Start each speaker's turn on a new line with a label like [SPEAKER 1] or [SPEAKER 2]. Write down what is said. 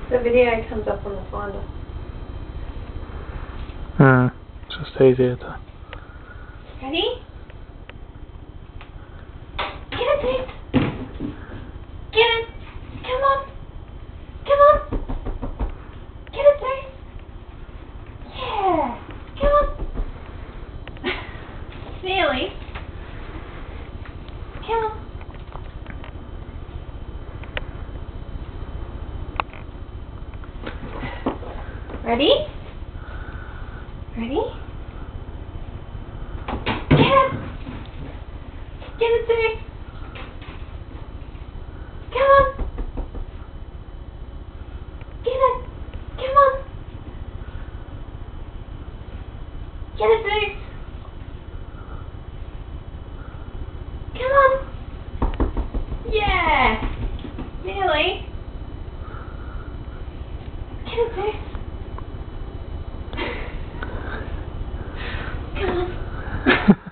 [SPEAKER 1] The video comes up on the Finder.
[SPEAKER 2] It's just easier to...
[SPEAKER 1] Ready? Get it, Zeus! Get it! Come on! Come on! Get it, Zeus! Yeah! Come on! Nearly. Come on. Ready? Ready? Get it! Get it, Zeus! Come on! Get it! Come on! Get it, Zeus! Come on! Yeah! Nearly! Get it, Zeus! Come on!